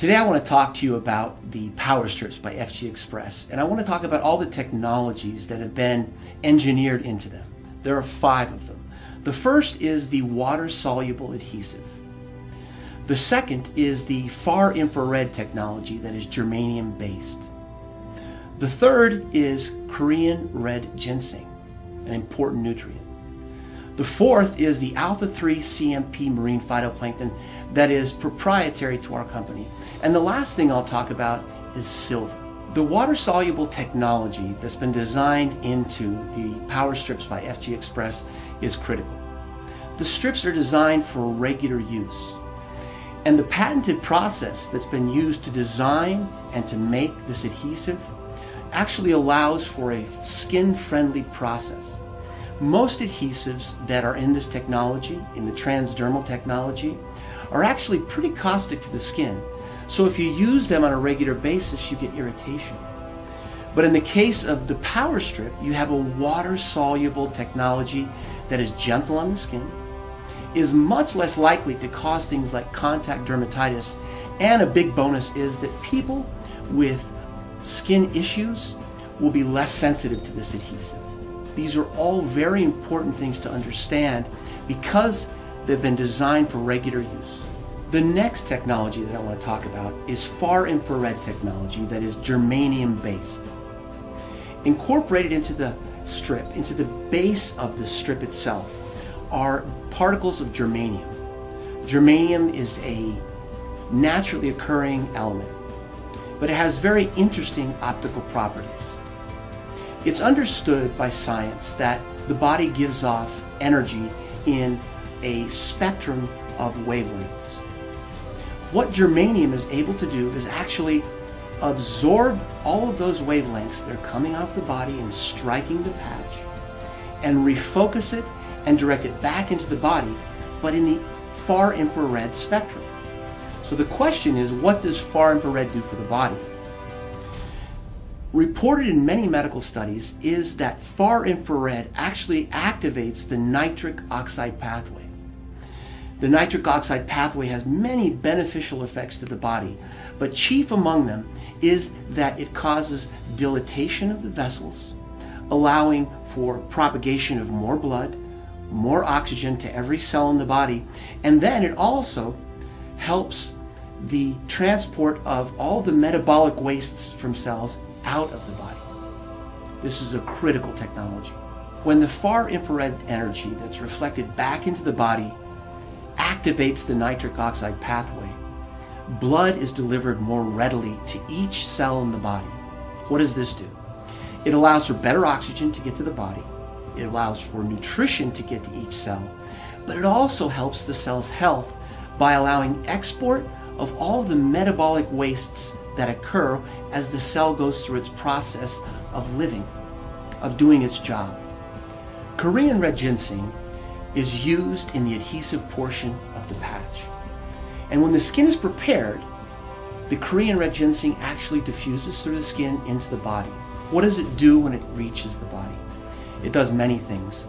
Today I want to talk to you about the power strips by Xpress, and I want to talk about all the technologies that have been engineered into them. There are 5 of them. The first is the water-soluble adhesive. The second is the far infrared technology that is germanium based. The third is Korean red ginseng, an important nutrient. The fourth is the alpha-3 CMP marine phytoplankton that is proprietary to our company. And the last thing I'll talk about is silver. The water-soluble technology that's been designed into the power strips by Xpress is critical. The strips are designed for regular use. And the patented process that's been used to design and to make this adhesive actually allows for a skin-friendly process. Most adhesives that are in this technology, in the transdermal technology, are actually pretty caustic to the skin. So if you use them on a regular basis, you get irritation. But in the case of the power strip, you have a water-soluble technology that is gentle on the skin, is much less likely to cause things like contact dermatitis, and a big bonus is that people with skin issues will be less sensitive to this adhesive. These are all very important things to understand because they've been designed for regular use. The next technology that I want to talk about is far infrared technology that is germanium based. Incorporated into the strip, into the base of the strip itself, are particles of germanium. Germanium is a naturally occurring element, but it has very interesting optical properties. It's understood by science that the body gives off energy in a spectrum of wavelengths. What germanium is able to do is actually absorb all of those wavelengths that are coming off the body and striking the patch and refocus it and direct it back into the body, but in the far infrared spectrum. So the question is, what does far infrared do for the body? Reported in many medical studies is that far infrared actually activates the nitric oxide pathway. The nitric oxide pathway has many beneficial effects to the body, but chief among them is that it causes dilatation of the vessels, allowing for propagation of more blood, more oxygen to every cell in the body, and then it also helps the transport of all the metabolic wastes from cells out of the body. This is a critical technology. When the far infrared energy that's reflected back into the body activates the nitric oxide pathway, blood is delivered more readily to each cell in the body. What does this do? It allows for better oxygen to get to the body. It allows for nutrition to get to each cell, but it also helps the cell's health by allowing export of all the metabolic wastes that occur as the cell goes through its process of living, of doing its job. Korean red ginseng is used in the adhesive portion of the patch. And when the skin is prepared, the Korean red ginseng actually diffuses through the skin into the body. What does it do when it reaches the body? It does many things.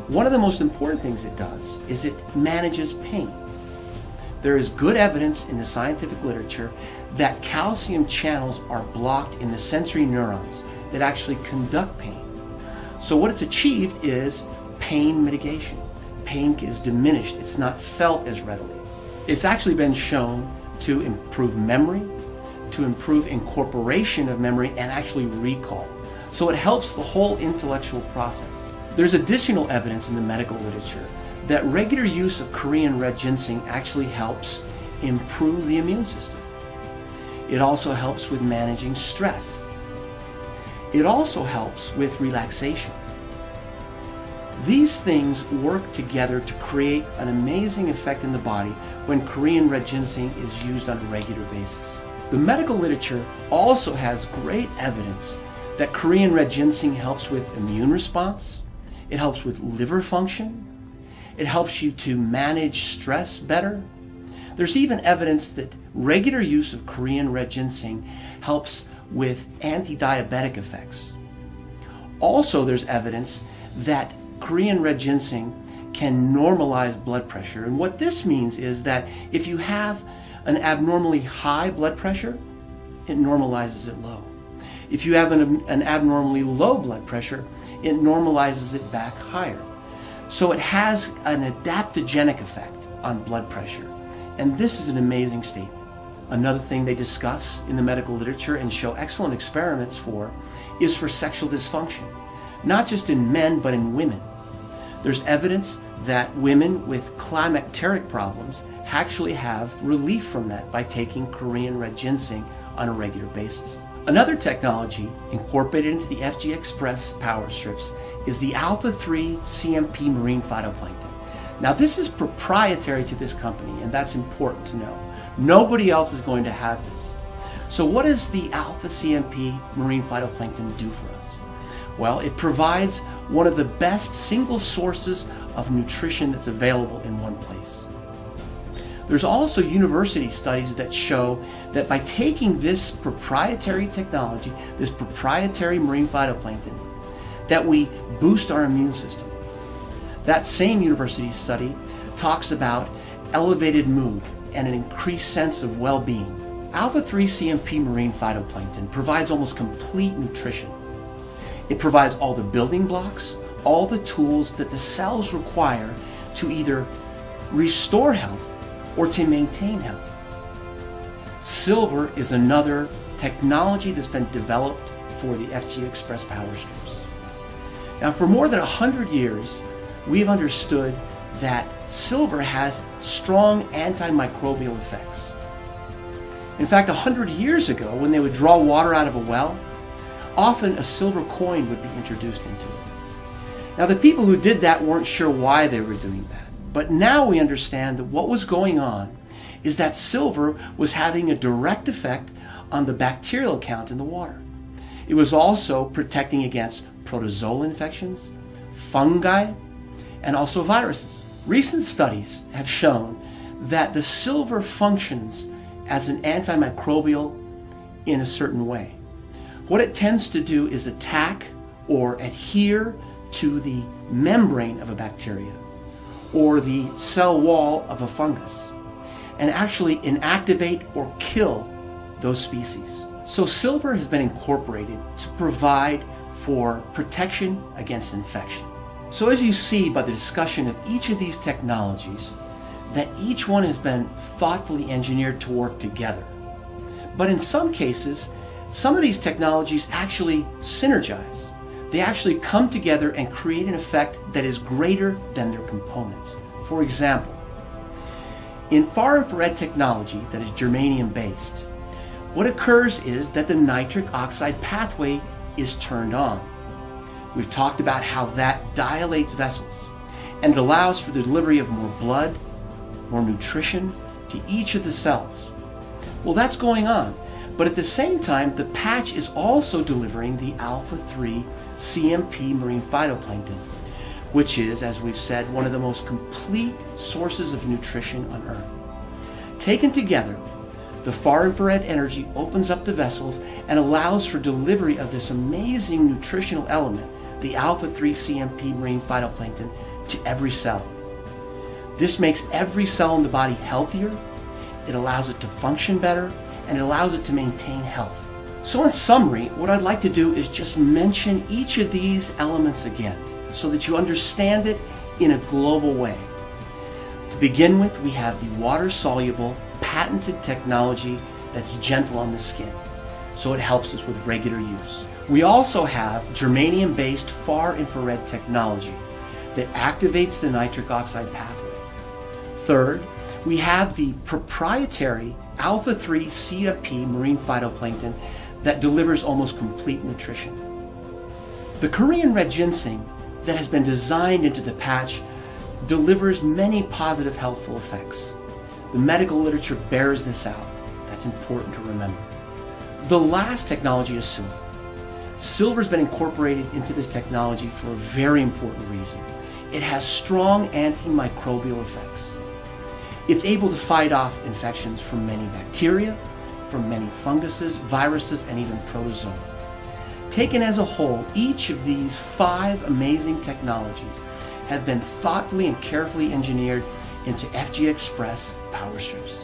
One of the most important things it does is it manages pain. There is good evidence in the scientific literature that calcium channels are blocked in the sensory neurons that actually conduct pain. So what it's achieved is pain mitigation. Pain is diminished. It's not felt as readily. It's actually been shown to improve memory, to improve incorporation of memory, and actually recall. So it helps the whole intellectual process. There's additional evidence in the medical literature that regular use of Korean red ginseng actually helps improve the immune system. It also helps with managing stress. It also helps with relaxation. These things work together to create an amazing effect in the body when Korean red ginseng is used on a regular basis. The medical literature also has great evidence that Korean red ginseng helps with immune response, it helps with liver function, it helps you to manage stress better. There's even evidence that regular use of Korean red ginseng helps with anti-diabetic effects. Also, there's evidence that Korean red ginseng can normalize blood pressure. And what this means is that if you have an abnormally high blood pressure, it normalizes it low. If you have an abnormally low blood pressure, it normalizes it back higher. So it has an adaptogenic effect on blood pressure. And this is an amazing statement. Another thing they discuss in the medical literature and show excellent experiments for is for sexual dysfunction, not just in men, but in women. There's evidence that women with climacteric problems actually have relief from that by taking Korean red ginseng on a regular basis. Another technology incorporated into the Xpress power strips is the alpha-3 CMP marine phytoplankton. Now this is proprietary to this company, and that's important to know. Nobody else is going to have this. So what does the alpha CMP marine phytoplankton do for us? Well, it provides one of the best single sources of nutrition that's available in one place. There's also university studies that show that by taking this proprietary technology, this proprietary marine phytoplankton, that we boost our immune system. That same university study talks about elevated mood and an increased sense of well-being. Alpha-3 CMP marine phytoplankton provides almost complete nutrition. It provides all the building blocks, all the tools that the cells require to either restore health or to maintain health. Silver is another technology that's been developed for the Xpress power strips. Now, for more than 100 years, we've understood that silver has strong antimicrobial effects. In fact, 100 years ago, when they would draw water out of a well, often a silver coin would be introduced into it. Now, the people who did that weren't sure why they were doing that. But now we understand that what was going on is that silver was having a direct effect on the bacterial count in the water. It was also protecting against protozoal infections, fungi, and also viruses. Recent studies have shown that the silver functions as an antimicrobial in a certain way. What it tends to do is attack or adhere to the membrane of a bacteria or the cell wall of a fungus and actually inactivate or kill those species. So silver has been incorporated to provide for protection against infection. So as you see by the discussion of each of these technologies, that each one has been thoughtfully engineered to work together. But in some cases, some of these technologies actually synergize. They actually come together and create an effect that is greater than their components. For example, in far infrared technology that is germanium based, what occurs is that the nitric oxide pathway is turned on. We've talked about how that dilates vessels and it allows for the delivery of more blood, more nutrition to each of the cells. Well, that's going on, but at the same time, the patch is also delivering the alpha-3 CMP marine phytoplankton, which is, as we've said, one of the most complete sources of nutrition on Earth. Taken together, the far infrared energy opens up the vessels and allows for delivery of this amazing nutritional element, the alpha-3 CMP marine phytoplankton, to every cell. This makes every cell in the body healthier, it allows it to function better, and it allows it to maintain health. So in summary, what I'd like to do is just mention each of these elements again so that you understand it in a global way. To begin with, we have the water-soluble, patented technology that's gentle on the skin, so it helps us with regular use. We also have germanium-based far infrared technology that activates the nitric oxide pathway. Third, we have the proprietary alpha-3 CMP marine phytoplankton that delivers almost complete nutrition. The Korean red ginseng that has been designed into the patch delivers many positive healthful effects. The medical literature bears this out. That's important to remember. The last technology is silver. Silver has been incorporated into this technology for a very important reason. It has strong antimicrobial effects. It's able to fight off infections from many bacteria, from many funguses, viruses, and even protozoa. Taken as a whole, each of these 5 amazing technologies have been thoughtfully and carefully engineered into Xpress power strips.